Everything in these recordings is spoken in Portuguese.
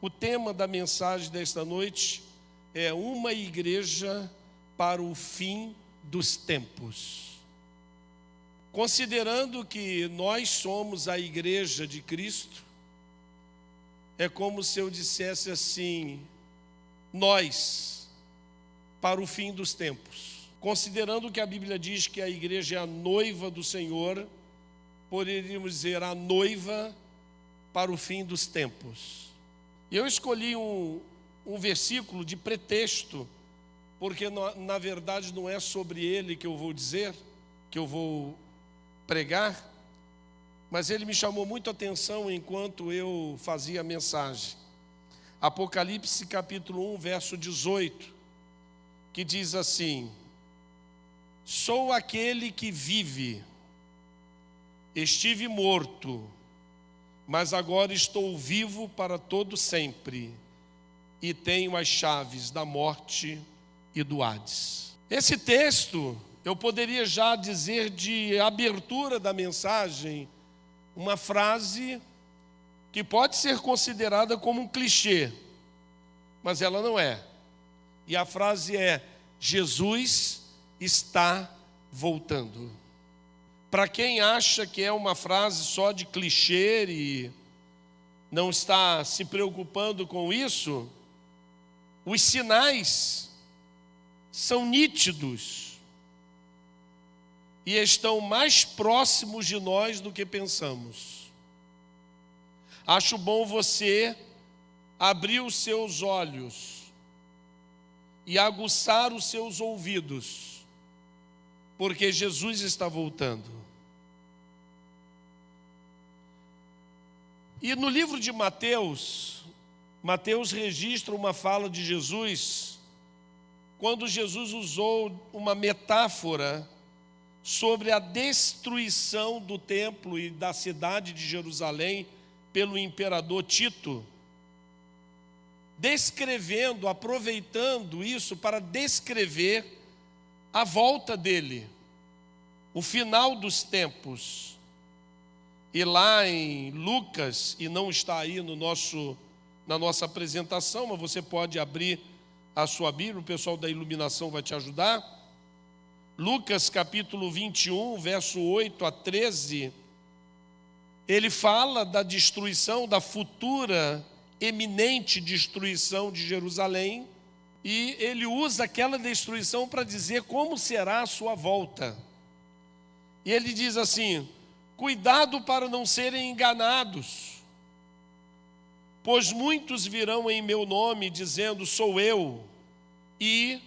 O tema da mensagem desta noite é uma igreja para o fim dos tempos. Considerando que nós somos a igreja de Cristo, é como se eu dissesse assim, nós, para o fim dos tempos. Considerando que a Bíblia diz que a igreja é a noiva do Senhor, poderíamos dizer a noiva para o fim dos tempos. Eu escolhi um versículo de pretexto, porque na verdade não é sobre ele que eu vou dizer, que eu vou pregar, mas ele me chamou muito a atenção enquanto eu fazia a mensagem. Apocalipse capítulo 1, verso 18, que diz assim: sou aquele que vive, estive morto, mas agora estou vivo para todo sempre, e tenho as chaves da morte e do Hades. Esse texto, eu poderia já dizer de abertura da mensagem, uma frase que pode ser considerada como um clichê, mas ela não é. E a frase é: Jesus está voltando. Para quem acha que é uma frase só de clichê e não está se preocupando com isso, os sinais são nítidos e estão mais próximos de nós do que pensamos. Acho bom você abrir os seus olhos e aguçar os seus ouvidos, porque Jesus está voltando. E no livro de Mateus registra uma fala de Jesus, quando Jesus usou uma metáfora sobre a destruição do templo e da cidade de Jerusalém pelo imperador Tito, descrevendo, aproveitando isso para descrever a volta dele, o final dos tempos. E lá em Lucas, e não está aí na nossa apresentação, mas você pode abrir a sua Bíblia, o pessoal da iluminação vai te ajudar. Lucas capítulo 21, verso 8 a 13, ele fala da destruição, da futura, eminente destruição de Jerusalém, e ele usa aquela destruição para dizer como será a sua volta. E ele diz assim: cuidado para não serem enganados, pois muitos virão em meu nome dizendo sou eu, e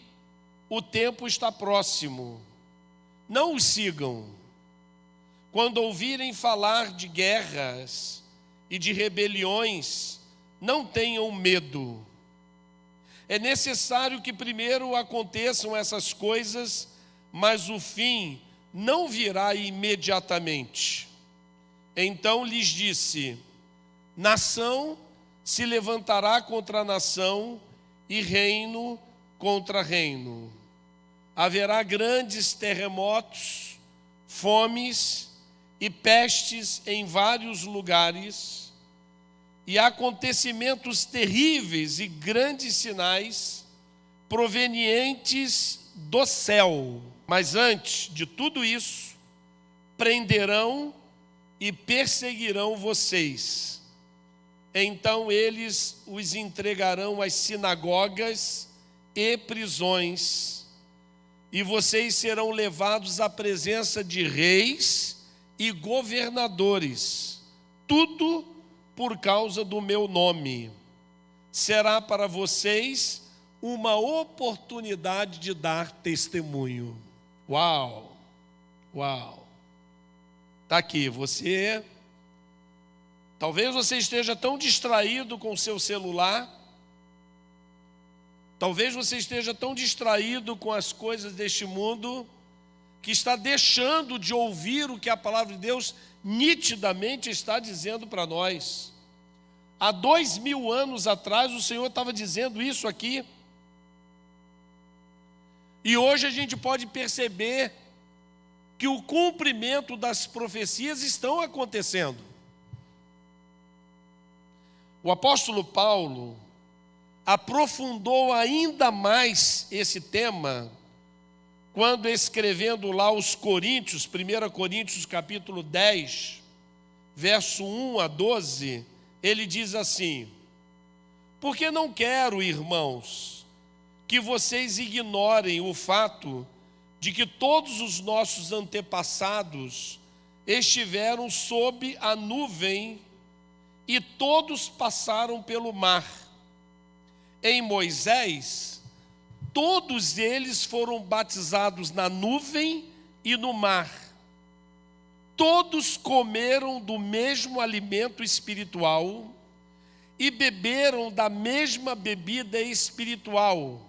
o tempo está próximo. Não os sigam. Quando ouvirem falar de guerras e de rebeliões, não tenham medo. É necessário que primeiro aconteçam essas coisas, mas o fim não virá imediatamente. Então lhes disse: nação se levantará contra nação e reino contra reino. Haverá grandes terremotos, fomes e pestes em vários lugares, e acontecimentos terríveis e grandes sinais provenientes do céu. Mas antes de tudo isso, prenderão e perseguirão vocês. Então eles os entregarão às sinagogas e prisões, e vocês serão levados à presença de reis e governadores, tudo por causa do meu nome. Será para vocês uma oportunidade de dar testemunho. Uau, uau. Está aqui, talvez você esteja tão distraído com o seu celular, talvez você esteja tão distraído com as coisas deste mundo, que está deixando de ouvir o que a palavra de Deus nitidamente está dizendo para nós. Há 2000 anos atrás o Senhor estava dizendo isso aqui, e hoje a gente pode perceber que o cumprimento das profecias estão acontecendo. O apóstolo Paulo aprofundou ainda mais esse tema quando, escrevendo lá os Coríntios, 1 Coríntios capítulo 10, verso 1 a 12, ele diz assim: porque não quero, irmãos, que vocês ignorem o fato de que todos os nossos antepassados estiveram sob a nuvem e todos passaram pelo mar. Em Moisés, todos eles foram batizados na nuvem e no mar. Todos comeram do mesmo alimento espiritual e beberam da mesma bebida espiritual,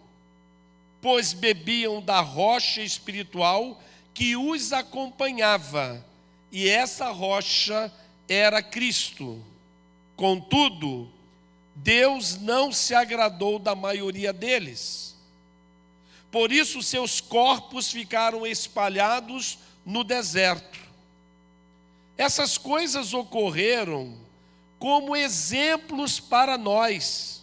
pois bebiam da rocha espiritual que os acompanhava, e essa rocha era Cristo. Contudo, Deus não se agradou da maioria deles. Por isso, seus corpos ficaram espalhados no deserto. Essas coisas ocorreram como exemplos para nós,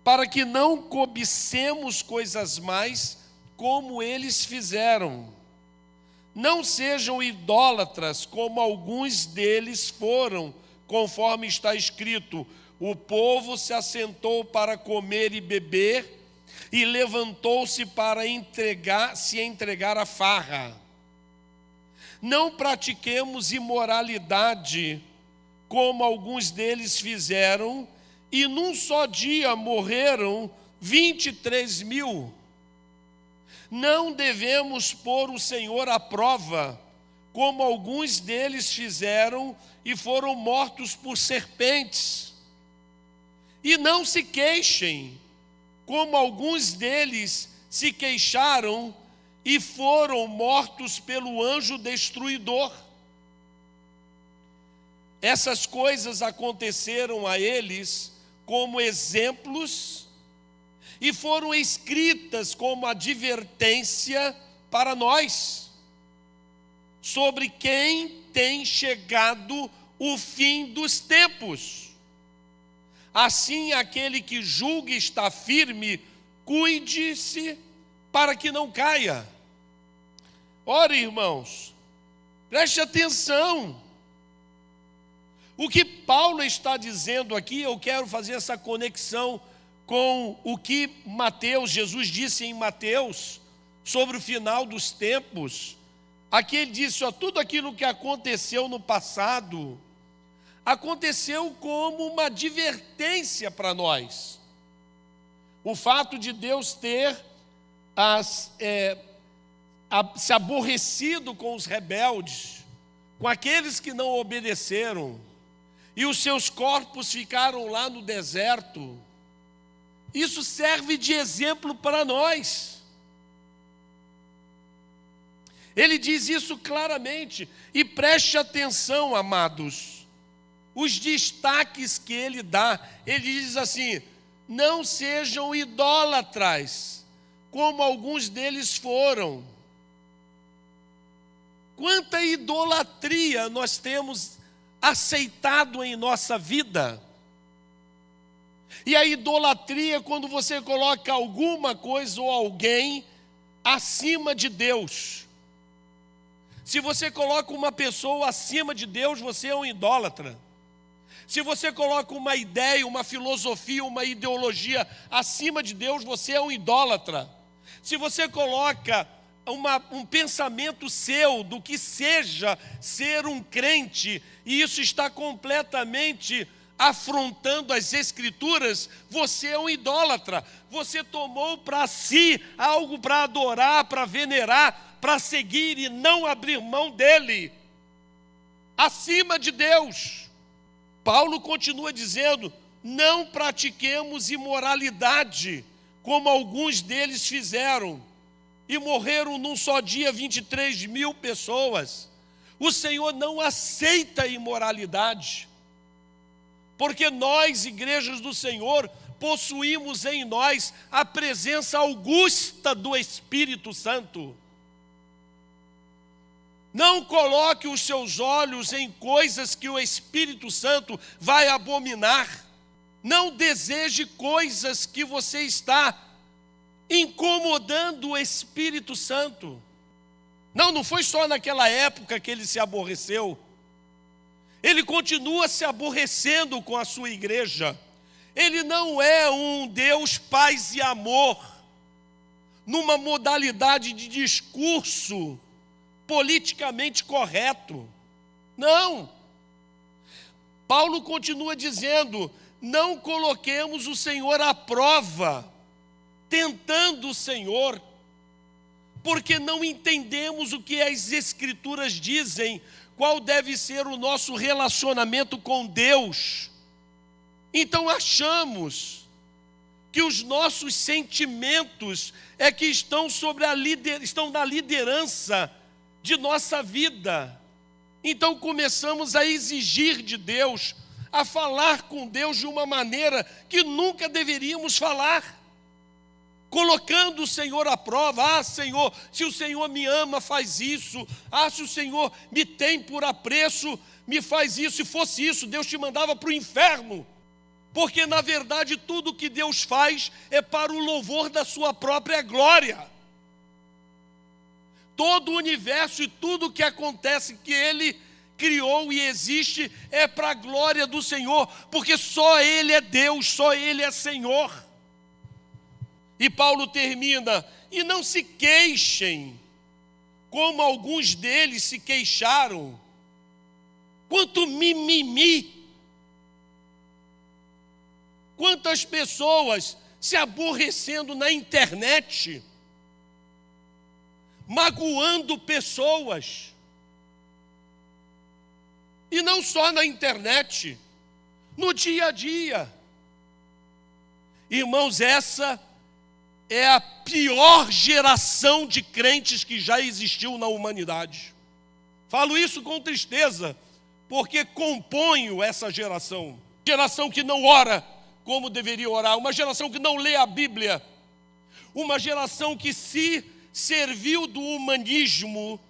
para que não cobicemos coisas mais como eles fizeram. Não sejam idólatras como alguns deles foram, conforme está escrito: o povo se assentou para comer e beber e levantou-se para se entregar à farra. Não pratiquemos imoralidade, como alguns deles fizeram, e num só dia morreram 23.000. Não devemos pôr o Senhor à prova, como alguns deles fizeram e foram mortos por serpentes. E não se queixem, como alguns deles se queixaram e foram mortos pelo anjo destruidor. Essas coisas aconteceram a eles como exemplos e foram escritas como advertência para nós, sobre quem tem chegado o fim dos tempos. Assim, aquele que julga estar firme, cuide-se para que não caia. Ora, irmãos, preste atenção. O que Paulo está dizendo aqui, eu quero fazer essa conexão com o que Jesus disse em Mateus, sobre o final dos tempos. Aqui ele disse, tudo aquilo que aconteceu no passado, aconteceu como uma advertência para nós. O fato de Deus ter se aborrecido com os rebeldes, com aqueles que não obedeceram, e os seus corpos ficaram lá no deserto, isso serve de exemplo para nós. Ele diz isso claramente, e preste atenção, amados, os destaques que ele dá. Ele diz assim: não sejam idólatras, como alguns deles foram. Quanta idolatria nós temos aceitado em nossa vida. E a idolatria é quando você coloca alguma coisa ou alguém acima de Deus. Se você coloca uma pessoa acima de Deus, você é um idólatra. Se você coloca uma ideia, uma filosofia, uma ideologia acima de Deus, você é um idólatra. Se você coloca um pensamento seu do que seja ser um crente, e isso está completamente afrontando as Escrituras, você é um idólatra. Você tomou para si algo para adorar, para venerar, para seguir e não abrir mão dele, acima de Deus. Paulo continua dizendo: não pratiquemos imoralidade, como alguns deles fizeram, e morreram num só dia 23.000 pessoas. O Senhor não aceita a imoralidade, porque nós, igrejas do Senhor, possuímos em nós a presença augusta do Espírito Santo. Não coloque os seus olhos em coisas que o Espírito Santo vai abominar. Não deseje coisas que você está incomodando o Espírito Santo. Não foi só naquela época que ele se aborreceu. Ele continua se aborrecendo com a sua igreja. Ele não é um Deus paz e amor, numa modalidade de discurso politicamente correto. Não. Paulo continua dizendo: não coloquemos o Senhor à prova, tentando o Senhor, porque não entendemos o que as Escrituras dizem, qual deve ser o nosso relacionamento com Deus. Então achamos que os nossos sentimentos é que estão estão na liderança de nossa vida. Então começamos a exigir de Deus, a falar com Deus de uma maneira que nunca deveríamos falar, colocando o Senhor à prova. Senhor, se o Senhor me ama, faz isso. Se o Senhor me tem por apreço, me faz isso. Se fosse isso, Deus te mandava para o inferno. Porque na verdade tudo que Deus faz é para o louvor da sua própria glória. Todo o universo e tudo que acontece, que Ele criou e existe, é para a glória do Senhor, porque só Ele é Deus, só Ele é Senhor. E Paulo termina: e não se queixem, como alguns deles se queixaram. Quanto mimimi! Quantas pessoas se aborrecendo na internet, magoando pessoas. E não só na internet, no dia a dia. Irmãos, essa é a pior geração de crentes que já existiu na humanidade. Falo isso com tristeza, porque componho essa geração. Geração que não ora como deveria orar, uma geração que não lê a Bíblia, uma geração que se serviu do humanismo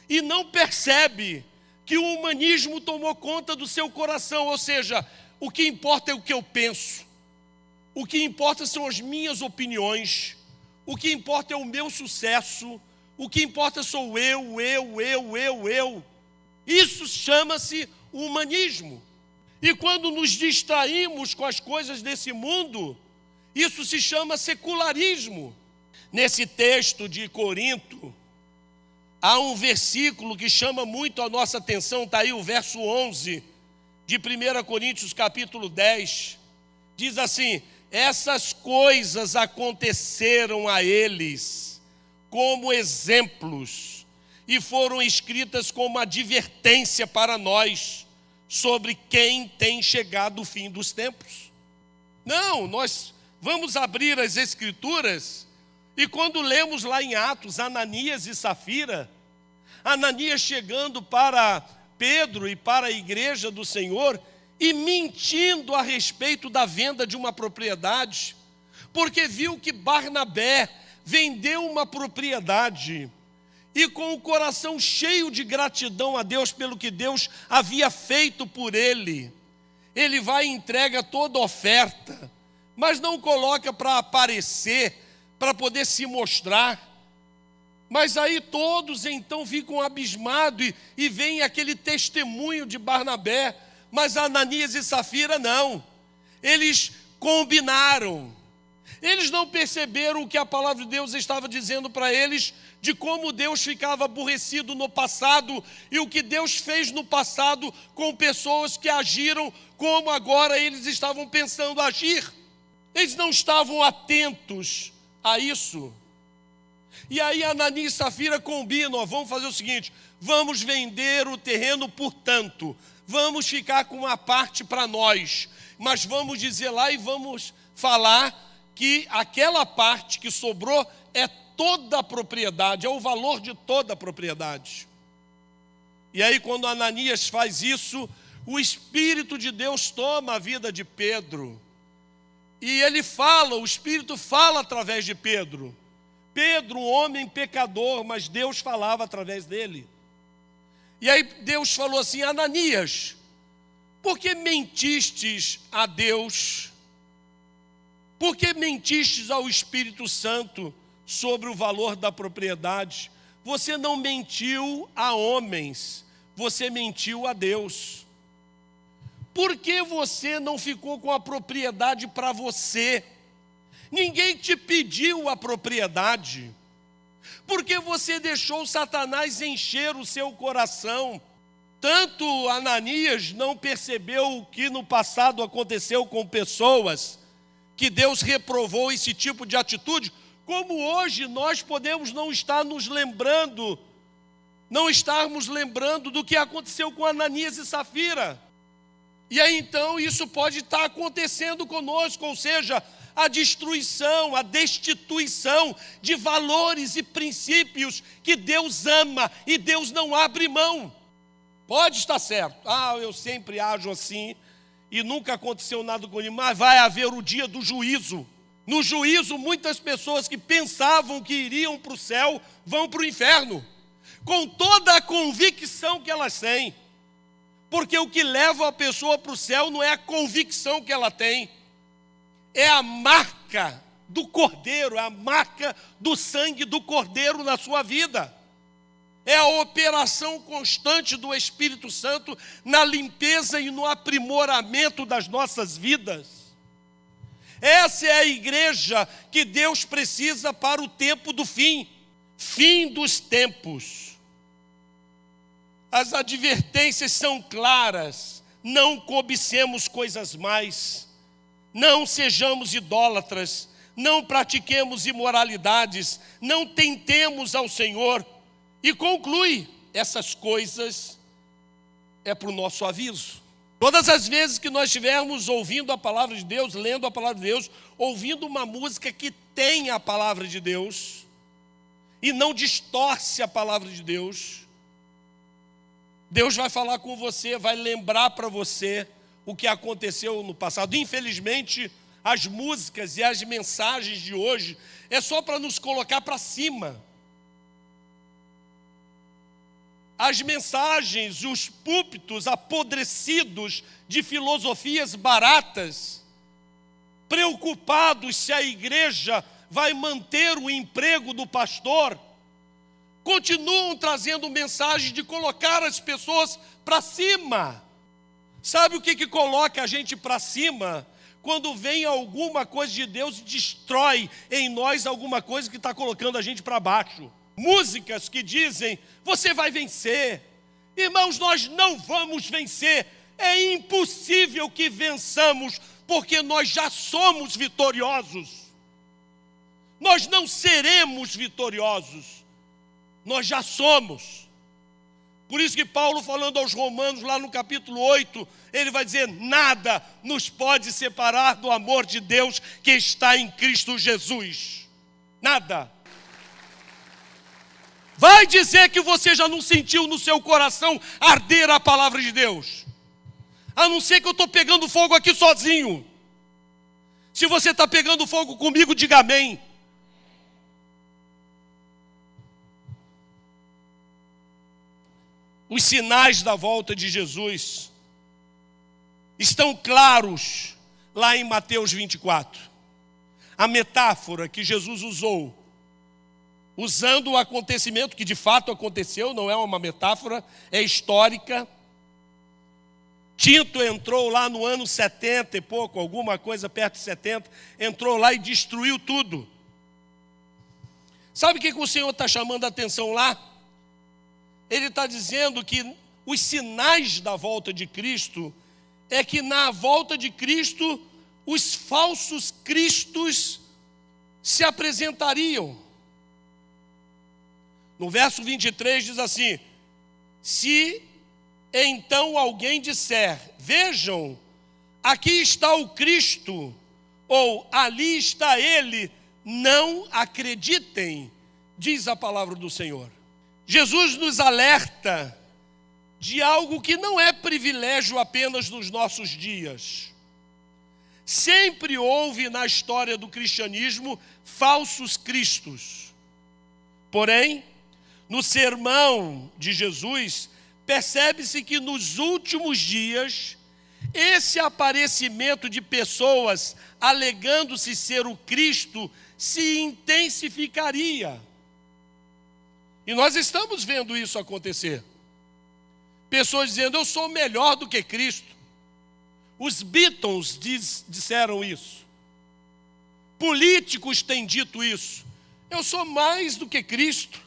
e não percebe que o humanismo tomou conta do seu coração. Ou seja, o que importa é o que eu penso, o que importa são as minhas opiniões, o que importa é o meu sucesso, o que importa sou eu. Isso chama-se humanismo. E quando nos distraímos com as coisas desse mundo, isso se chama secularismo. Nesse texto de Corinto, há um versículo que chama muito a nossa atenção, está aí o verso 11 de 1 Coríntios capítulo 10, diz assim: essas coisas aconteceram a eles como exemplos e foram escritas como advertência para nós, sobre quem tem chegado o fim dos tempos. Não, nós vamos abrir as Escrituras e quando lemos lá em Atos, Ananias e Safira, Ananias chegando para Pedro e para a igreja do Senhor e mentindo a respeito da venda de uma propriedade, porque viu que Barnabé vendeu uma propriedade e com o coração cheio de gratidão a Deus pelo que Deus havia feito por ele, ele vai e entrega toda a oferta, mas não coloca para aparecer, para poder se mostrar. Mas aí todos então ficam abismados e vem aquele testemunho de Barnabé, mas Ananias e Safira não, eles combinaram. Eles não perceberam o que a palavra de Deus estava dizendo para eles, de como Deus ficava aborrecido no passado e o que Deus fez no passado com pessoas que agiram como agora eles estavam pensando agir. Eles não estavam atentos a isso. E aí Ananias e Safira combinam: vamos fazer o seguinte, vamos vender o terreno por tanto, vamos ficar com uma parte para nós, mas vamos dizer lá e vamos falar que aquela parte que sobrou é toda a propriedade, é o valor de toda a propriedade. E aí quando Ananias faz isso, o Espírito de Deus toma a vida de Pedro, e ele fala, o Espírito fala através de Pedro. Pedro, um homem pecador, mas Deus falava através dele. E aí Deus falou assim: Ananias, por que mentistes a Deus Por que mentistes ao Espírito Santo sobre o valor da propriedade? Você não mentiu a homens, você mentiu a Deus. Por que você não ficou com a propriedade para você? Ninguém te pediu a propriedade. Por que você deixou Satanás encher o seu coração? Tanto Ananias não percebeu o que no passado aconteceu com pessoas que Deus reprovou esse tipo de atitude, como hoje nós podemos não estarmos lembrando do que aconteceu com Ananias e Safira. E aí então isso pode estar acontecendo conosco, ou seja, a destruição, a destituição de valores e princípios que Deus ama e Deus não abre mão. Pode estar certo. Eu sempre ajo assim e nunca aconteceu nada comigo, mas vai haver o dia do juízo. No juízo, muitas pessoas que pensavam que iriam para o céu vão para o inferno, com toda a convicção que elas têm. Porque o que leva a pessoa para o céu não é a convicção que ela tem, é a marca do Cordeiro, é a marca do sangue do Cordeiro na sua vida. É a operação constante do Espírito Santo na limpeza e no aprimoramento das nossas vidas. Essa é a igreja que Deus precisa para o tempo do fim dos tempos. As advertências são claras: não cobicemos coisas mais, não sejamos idólatras, não pratiquemos imoralidades, não tentemos ao Senhor. E conclui, essas coisas é para o nosso aviso. Todas as vezes que nós estivermos ouvindo a palavra de Deus, lendo a palavra de Deus, ouvindo uma música que tem a palavra de Deus e não distorce a palavra de Deus, Deus vai falar com você, vai lembrar para você o que aconteceu no passado. Infelizmente, as músicas e as mensagens de hoje é só para nos colocar para cima. As mensagens, os púlpitos apodrecidos de filosofias baratas, preocupados se a igreja vai manter o emprego do pastor, continuam trazendo mensagem de colocar as pessoas para cima. Sabe o que coloca a gente para cima? Quando vem alguma coisa de Deus e destrói em nós alguma coisa que está colocando a gente para baixo. Músicas que dizem, você vai vencer. Irmãos, nós não vamos vencer. É impossível que vençamos, porque nós já somos vitoriosos. Nós não seremos vitoriosos, nós já somos. Por isso que Paulo, falando aos Romanos, lá no capítulo 8, ele vai dizer, nada nos pode separar do amor de Deus que está em Cristo Jesus. Nada. Vai dizer que você já não sentiu no seu coração arder a palavra de Deus. A não ser que eu estou pegando fogo aqui sozinho. Se você está pegando fogo comigo, diga amém. Os sinais da volta de Jesus estão claros lá em Mateus 24. A metáfora que Jesus usou, usando o acontecimento que de fato aconteceu, não é uma metáfora, é histórica. Tito entrou lá no ano 70 e pouco, alguma coisa perto de 70, entrou lá e destruiu tudo. Sabe o que o Senhor está chamando a atenção lá? Ele está dizendo que os sinais da volta de Cristo é que na volta de Cristo os falsos cristos se apresentariam. No verso 23 diz assim, se então alguém disser, vejam, aqui está o Cristo, ou ali está ele, não acreditem, diz a palavra do Senhor. Jesus nos alerta de algo que não é privilégio apenas nos nossos dias. Sempre houve na história do cristianismo falsos cristos. Porém, no sermão de Jesus, percebe-se que nos últimos dias esse aparecimento de pessoas alegando-se ser o Cristo se intensificaria. E nós estamos vendo isso acontecer. Pessoas dizendo, eu sou melhor do que Cristo. Os Beatles disseram isso. Políticos têm dito isso. Eu sou mais do que Cristo.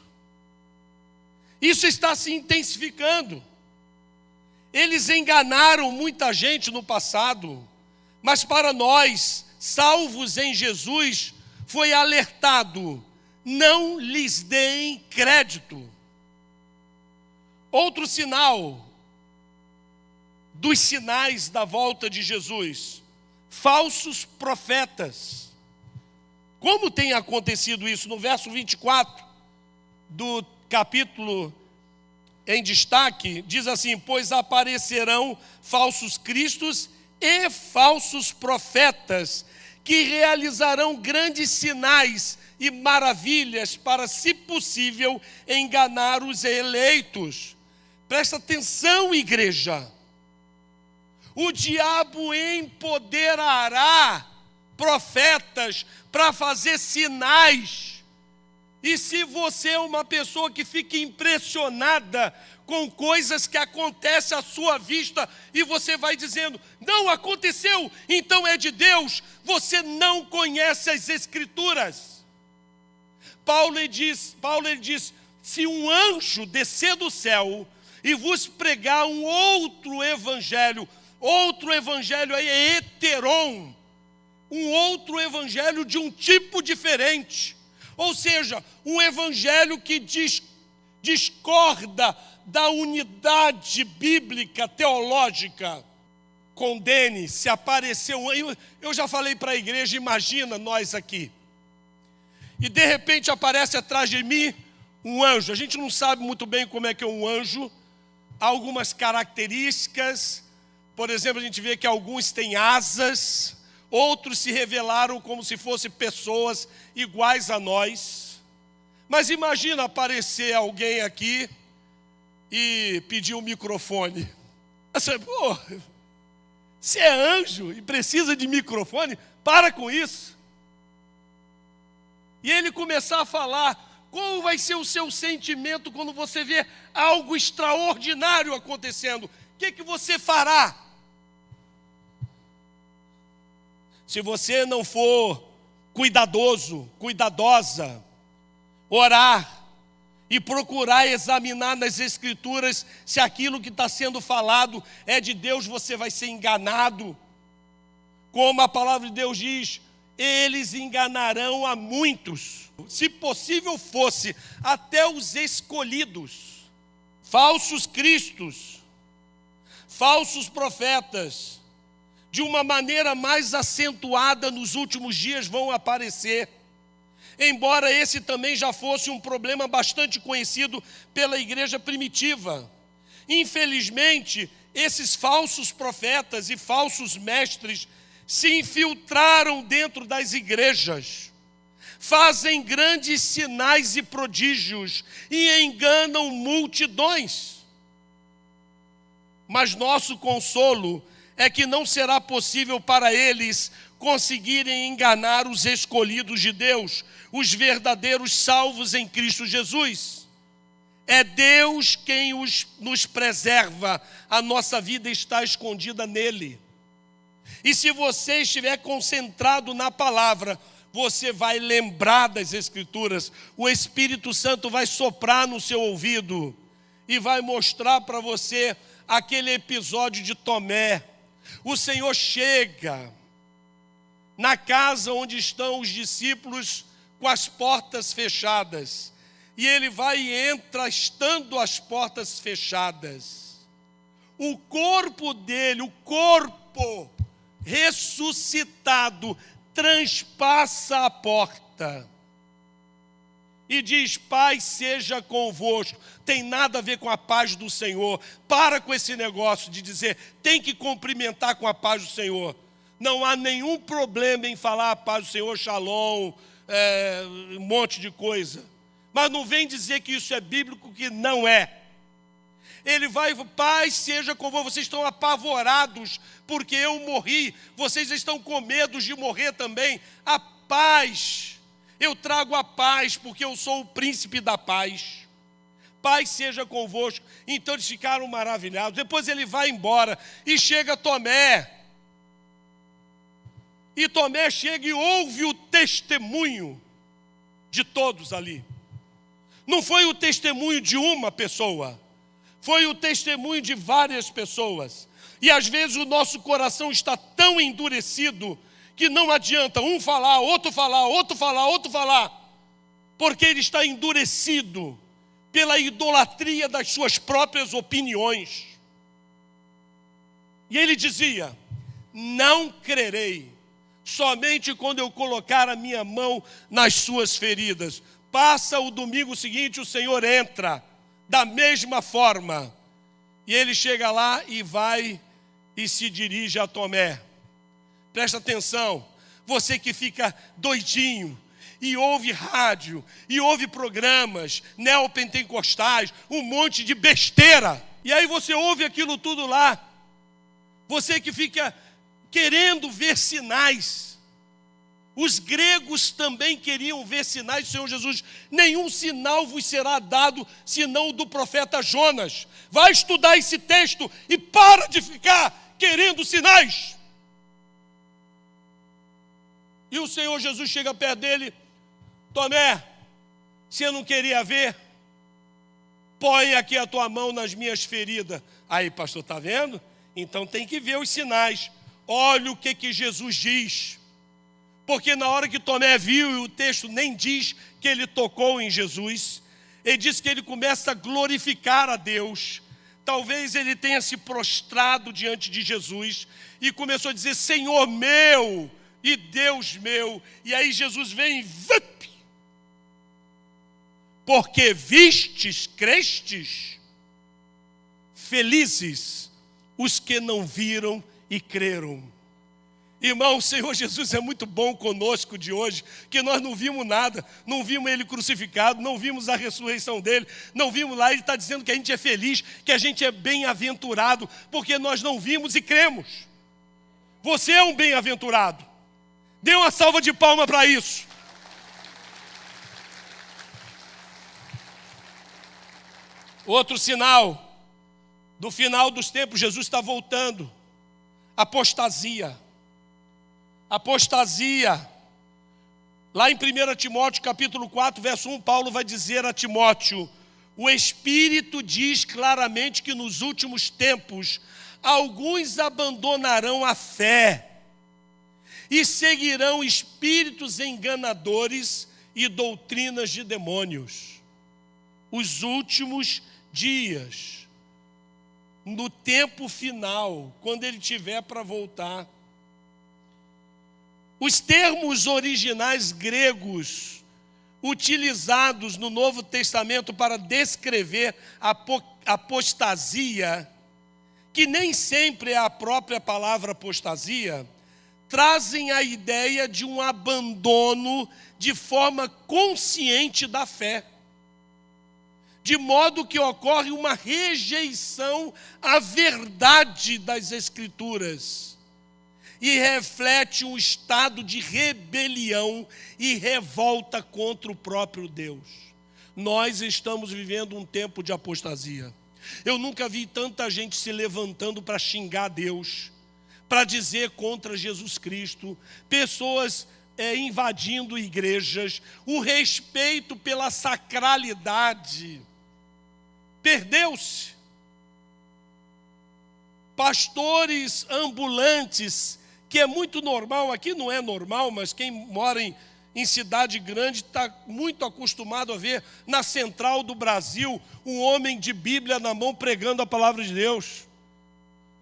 Isso está se intensificando. Eles enganaram muita gente no passado, mas para nós, salvos em Jesus, foi alertado, não lhes deem crédito. Outro sinal dos sinais da volta de Jesus, falsos profetas. Como tem acontecido isso? No verso 24 do capítulo em destaque, diz assim, pois aparecerão falsos cristos e falsos profetas, que realizarão grandes sinais e maravilhas para, se possível, enganar os eleitos. Presta atenção, igreja. O diabo empoderará profetas para fazer sinais. E se você é uma pessoa que fica impressionada com coisas que acontecem à sua vista e você vai dizendo, não aconteceu, então é de Deus, você não conhece as Escrituras. Paulo diz, se um anjo descer do céu e vos pregar um outro evangelho é heteron, um outro evangelho de um tipo diferente, ou seja, um evangelho que discorda da unidade bíblica, teológica. Condene, se apareceu, eu já falei para a igreja, imagina nós aqui, e de repente aparece atrás de mim um anjo. A gente não sabe muito bem como é que é um anjo, há algumas características, por exemplo, a gente vê que alguns têm asas, outros se revelaram como se fossem pessoas iguais a nós. Mas imagina aparecer alguém aqui e pedir um microfone. Você, você é anjo e precisa de microfone? Para com isso. E ele começar a falar, qual vai ser o seu sentimento quando você vê algo extraordinário acontecendo? O que você fará? Se você não for cuidadoso, cuidadosa, orar e procurar examinar nas Escrituras se aquilo que está sendo falado é de Deus, você vai ser enganado. Como a palavra de Deus diz, eles enganarão a muitos. Se possível fosse, até os escolhidos. Falsos cristos, falsos profetas, de uma maneira mais acentuada nos últimos dias vão aparecer. Embora esse também já fosse um problema bastante conhecido pela igreja primitiva. Infelizmente, esses falsos profetas e falsos mestres se infiltraram dentro das igrejas, fazem grandes sinais e prodígios e enganam multidões. Mas nosso consolo é que não será possível para eles conseguirem enganar os escolhidos de Deus, os verdadeiros salvos em Cristo Jesus. É Deus quem nos preserva, a nossa vida está escondida nele. E se você estiver concentrado na palavra, você vai lembrar das Escrituras, o Espírito Santo vai soprar no seu ouvido e vai mostrar para você aquele episódio de Tomé. O Senhor chega na casa onde estão os discípulos com as portas fechadas. E ele vai e entra estando as portas fechadas. O corpo dele, o corpo ressuscitado, transpassa a porta. E diz, paz seja convosco. Tem nada a ver com a paz do Senhor. Para com esse negócio de dizer, tem que cumprimentar com a paz do Senhor. Não há nenhum problema em falar a paz do Senhor, shalom, um monte de coisa. Mas não vem dizer que isso é bíblico, que não é. Ele vai, paz seja convosco. Vocês estão apavorados porque eu morri. Vocês estão com medo de morrer também. A paz, eu trago a paz porque eu sou o príncipe da paz. Paz seja convosco. Então eles ficaram maravilhados. Depois ele vai embora e chega Tomé. E Tomé chega e ouve o testemunho de todos ali. Não foi o testemunho de uma pessoa, foi o testemunho de várias pessoas. E às vezes o nosso coração está tão endurecido que não adianta um falar, outro falar, outro falar, outro falar, porque ele está endurecido pela idolatria das suas próprias opiniões. E ele dizia: não crerei, somente quando eu colocar a minha mão nas suas feridas. Passa o domingo seguinte, o Senhor entra da mesma forma. E ele chega lá e vai e se dirige a Tomé. Presta atenção, você que fica doidinho e ouve rádio, e ouve programas neopentecostais, um monte de besteira. E aí você ouve aquilo tudo lá. Você que fica querendo ver sinais. Os gregos também queriam ver sinais do Senhor Jesus. Nenhum sinal vos será dado, senão o do profeta Jonas. Vai estudar esse texto e para de ficar querendo sinais. E o Senhor Jesus chega perto dele: Tomé, você não queria ver? Põe aqui a tua mão nas minhas feridas. Aí, pastor, está vendo? Então tem que ver os sinais. Olha o que Jesus diz. Porque na hora que Tomé viu, e o texto nem diz que ele tocou em Jesus, ele diz que ele começa a glorificar a Deus. Talvez ele tenha se prostrado diante de Jesus e começou a dizer: Senhor meu e Deus meu. E aí Jesus vem e porque vistes, crestes, felizes os que não viram e creram. Irmão, o Senhor Jesus é muito bom conosco de hoje, que nós não vimos nada, não vimos Ele crucificado, não vimos a ressurreição dEle, não vimos lá. Ele está dizendo que a gente é feliz, que a gente é bem-aventurado, porque nós não vimos e cremos. Você é um bem-aventurado. Dê uma salva de palmas para isso. Outro sinal, do final dos tempos, Jesus está voltando. Apostasia. Apostasia. Lá em 1 Timóteo capítulo 4, verso 1, Paulo vai dizer a Timóteo: o Espírito diz claramente que nos últimos tempos alguns abandonarão a fé e seguirão espíritos enganadores e doutrinas de demônios. Os últimos dias, no tempo final, quando ele tiver para voltar. Os termos originais gregos utilizados no Novo Testamento para descrever a apostasia, que nem sempre é a própria palavra apostasia, trazem a ideia de um abandono de forma consciente da fé, de modo que ocorre uma rejeição à verdade das Escrituras e reflete um estado de rebelião e revolta contra o próprio Deus. Nós estamos vivendo um tempo de apostasia. Eu nunca vi tanta gente se levantando para xingar Deus, para dizer contra Jesus Cristo, pessoas invadindo igrejas, o respeito pela sacralidade perdeu-se. Pastores ambulantes, que é muito normal, aqui não é normal, mas quem mora em cidade grande está muito acostumado a ver na central do Brasil um homem de Bíblia na mão pregando a palavra de Deus.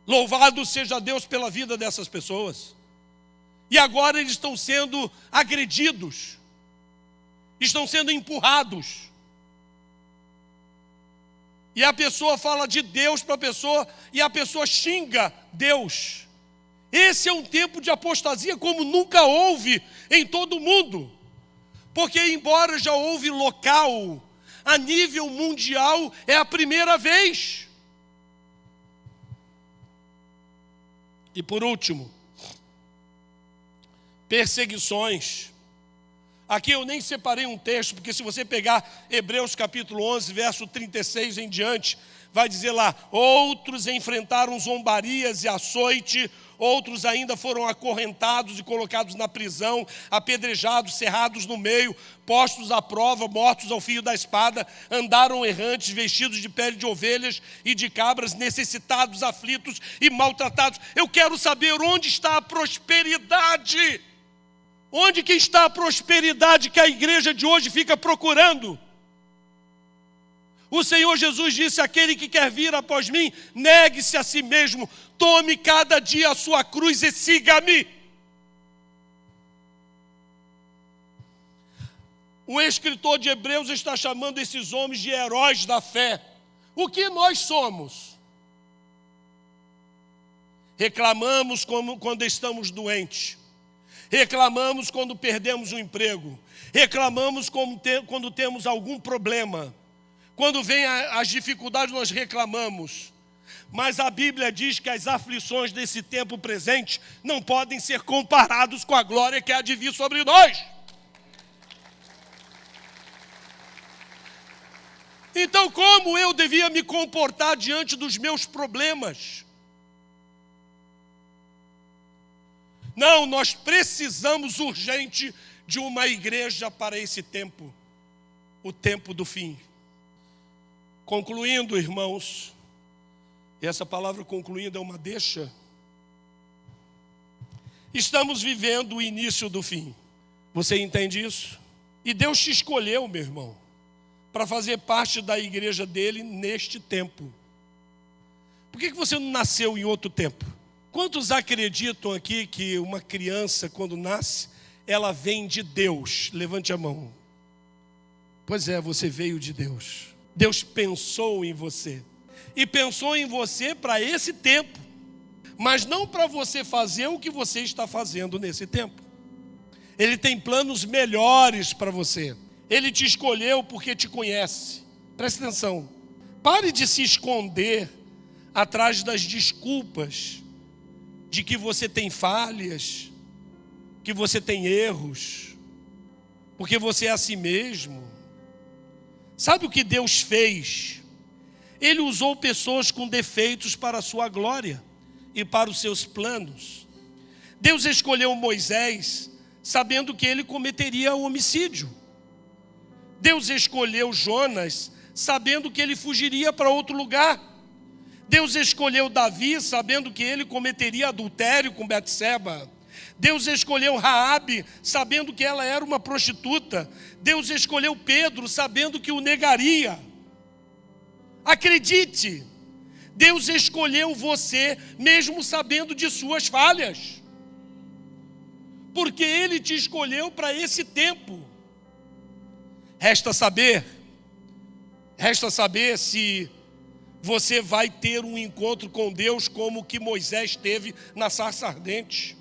Louvado seja Deus pela vida dessas pessoas. E agora eles estão sendo agredidos, estão sendo empurrados. E a pessoa fala de Deus para a pessoa, e a pessoa xinga Deus. Esse é um tempo de apostasia como nunca houve em todo o mundo. Porque embora já houve local, a nível mundial é a primeira vez. E por último, perseguições. Aqui eu nem separei um texto, porque se você pegar Hebreus capítulo 11, verso 36 em diante, vai dizer lá: outros enfrentaram zombarias e açoite, outros ainda foram acorrentados e colocados na prisão, apedrejados, cerrados no meio, postos à prova, mortos ao fio da espada, andaram errantes, vestidos de pele de ovelhas e de cabras, necessitados, aflitos e maltratados. Eu quero saber onde está a prosperidade. Onde que está a prosperidade que a igreja de hoje fica procurando? O Senhor Jesus disse: aquele que quer vir após mim, negue-se a si mesmo, tome cada dia a sua cruz e siga-me. O escritor de Hebreus está chamando esses homens de heróis da fé. O que nós somos? Reclamamos quando estamos doentes. Reclamamos quando perdemos o emprego. Reclamamos quando temos algum problema. Quando vem as dificuldades, nós reclamamos. Mas a Bíblia diz que as aflições desse tempo presente não podem ser comparados com a glória que há de vir sobre nós. Então, como eu devia me comportar diante dos meus problemas? Não, nós precisamos urgente de uma igreja para esse tempo, o tempo do fim. Concluindo, irmãos, e essa palavra concluindo é uma deixa, estamos vivendo o início do fim. Você entende isso? E Deus te escolheu, meu irmão, para fazer parte da igreja dele neste tempo. Por que você não nasceu em outro tempo? Quantos acreditam aqui que uma criança, quando nasce, ela vem de Deus? Levante a mão. Pois é, você veio de Deus. Deus pensou em você. E pensou em você para esse tempo. Mas não para você fazer o que você está fazendo nesse tempo. Ele tem planos melhores para você. Ele te escolheu porque te conhece. Preste atenção. Pare de se esconder atrás das desculpas de que você tem falhas, que você tem erros, porque você é assim mesmo. Sabe o que Deus fez? Ele usou pessoas com defeitos para a sua glória e para os seus planos. Deus escolheu Moisés sabendo que ele cometeria homicídio. Deus escolheu Jonas sabendo que ele fugiria para outro lugar. Deus escolheu Davi sabendo que ele cometeria adultério com Betseba. Deus escolheu Raabe sabendo que ela era uma prostituta. Deus escolheu Pedro sabendo que o negaria. Acredite, Deus escolheu você mesmo sabendo de suas falhas. Porque Ele te escolheu para esse tempo. Resta saber se você vai ter um encontro com Deus como o que Moisés teve na sarça ardente.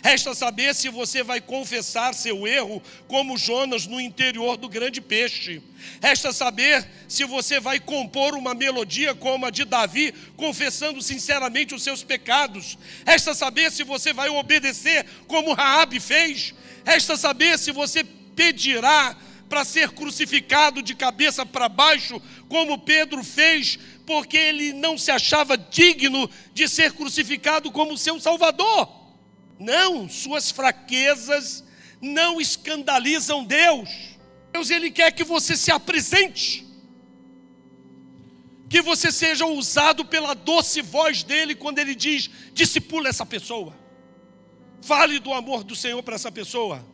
Resta saber se você vai confessar seu erro como Jonas no interior do grande peixe. Resta saber se você vai compor uma melodia como a de Davi, confessando sinceramente os seus pecados. Resta saber se você vai obedecer como Raabe fez. Resta saber se você pedirá para ser crucificado de cabeça para baixo, como Pedro fez, porque ele não se achava digno de ser crucificado como seu Salvador. Não, suas fraquezas não escandalizam Deus. Deus, Ele quer que você se apresente, que você seja usado pela doce voz dEle quando Ele diz: discipula essa pessoa, fale do amor do Senhor para essa pessoa,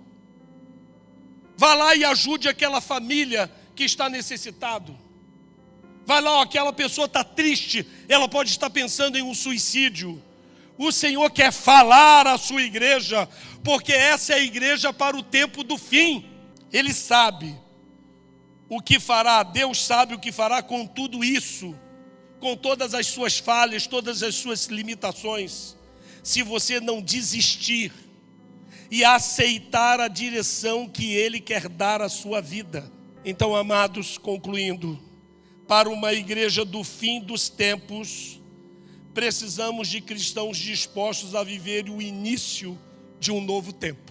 vá lá e ajude aquela família que está necessitado. Vai lá, aquela pessoa está triste, ela pode estar pensando em um suicídio. O Senhor quer falar à sua igreja, porque essa é a igreja para o tempo do fim. Ele sabe o que fará, Deus sabe o que fará com tudo isso, com todas as suas falhas, todas as suas limitações, se você não desistir e aceitar a direção que Ele quer dar à sua vida. Então, amados, concluindo, para uma igreja do fim dos tempos, precisamos de cristãos dispostos a viver o início de um novo tempo.